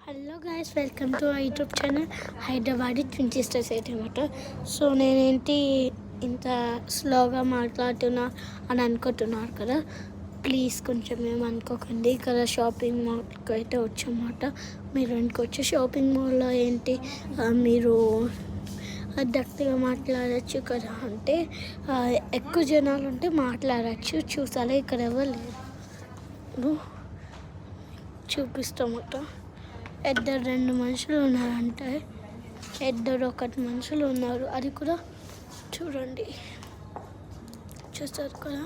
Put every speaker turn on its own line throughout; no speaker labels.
Hello guys, welcome to our YouTube channel Hyderabadi twin sisters అనమాట. So నేనేంటి ఇంత స్లోగా మాట్లాడుతున్నా అని అనుకుంటున్నారు కదా. ప్లీజ్ కొంచెం ఏమనుకోకండి. ఇక్కడ షాపింగ్ మాల్కి అయితే వచ్చామాట. మీరు అనుకోవచ్చు షాపింగ్ మాల్లో ఏంటి మీరు దక్తిగా మాట్లాడచ్చు కదా అంటే, ఎక్కువ జనాలు ఉంటే మాట్లాడచ్చు. చూసారా ఇక్కడ ఎవరు లేరు, చూపిస్తామట. ఇద్దరు 2 మనుషులు ఉన్నారంటే, ఒకటి మనుషులు ఉన్నారు. అది కూడా చూడండి, చూస్తారు కదా.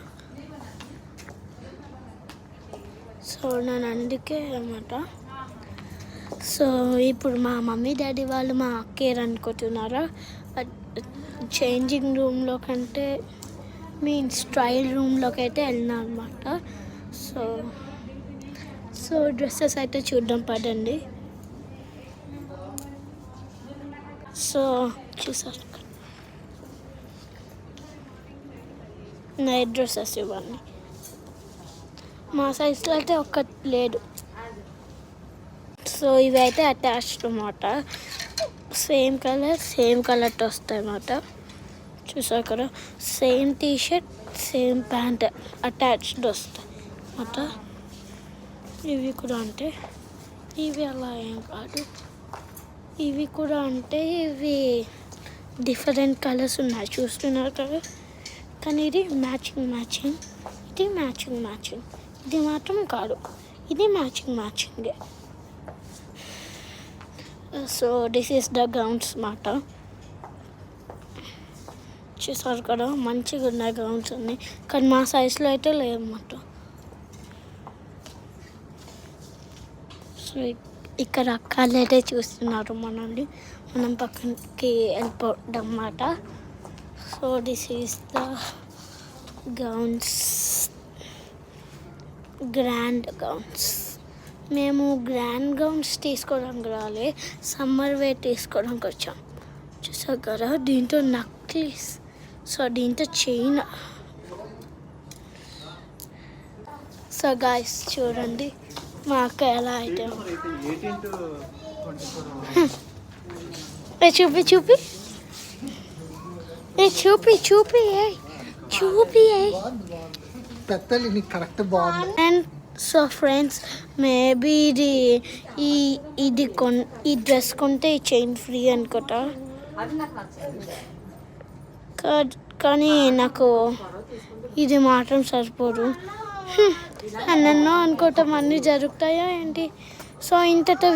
సో నేను అందుకే అన్నమాట. సో ఇప్పుడు మా మమ్మీ డాడీ వాళ్ళు మా అక్కేరు అనుకుంటున్నారా. చేంజింగ్ రూమ్లో కంటే మీన్స్ ట్రయల్ రూమ్లోకి అయితే వెళ్ళినా అనమాట. సో డ్రెస్సెస్ అయితే చూద్దాం పదండి. సో చూసారు నైట్ డ్రెస్సెస్ ఇవన్నీ మా సైజులో అయితే ఒక్కటి లేదు. సో ఇవి అయితే అటాచ్డ్ అన్నమాట. సేమ్ కలర్ వస్తాయి అన్నమాట. చూసారు కదా, same T-shirt same pant attached వస్తాయి అన్నమాట. ఇవి కూడా అంటే ఇవి అలా ఏం కాదు. ఇవి కూడా అంటే ఇవి డిఫరెంట్ కలర్స్ ఉన్నాయి, చూస్తున్నారు కదా. కానీ ఇది మ్యాచింగ్, ఇది మ్యాచింగ్. ఇది మాత్రం కాదు, ఇది matching. So this is the gowns మాట. చూసారు కదా, మంచిగా ఉన్నాయి గౌన్స్ అన్నీ. కానీ మా సైజులో అయితే లేవన్నమాట. సో ఇక్కడ అక్కలు అయితే చూస్తున్నారు మనల్ని, మనం పక్కకి వెళ్ళిపోవడం అన్నమాట. So this is the gowns, grand gowns. మేము గ్రాండ్ గౌన్స్ తీసుకోవడానికి రాలే, సమ్మర్ వేర్ తీసుకోవడానికి వచ్చాం. చూసారు కదా, దీంతో నక్లీస్, సో దీంతో చైన్. సో గాయస్ చూడండి మా అక్క ఎలా అయితే చూపి అండ్ సో ఫ్రెండ్స్, మేబీ ఈ డ్రెస్ కొంటే ఈ చైన్ ఫ్రీ అనుకుంటా. కానీ నాకు ఇది మాత్రం సరిపోదు. నన్ను అనుకోవటం అన్నీ జరుగుతాయా ఏంటి. సో ఇంతతో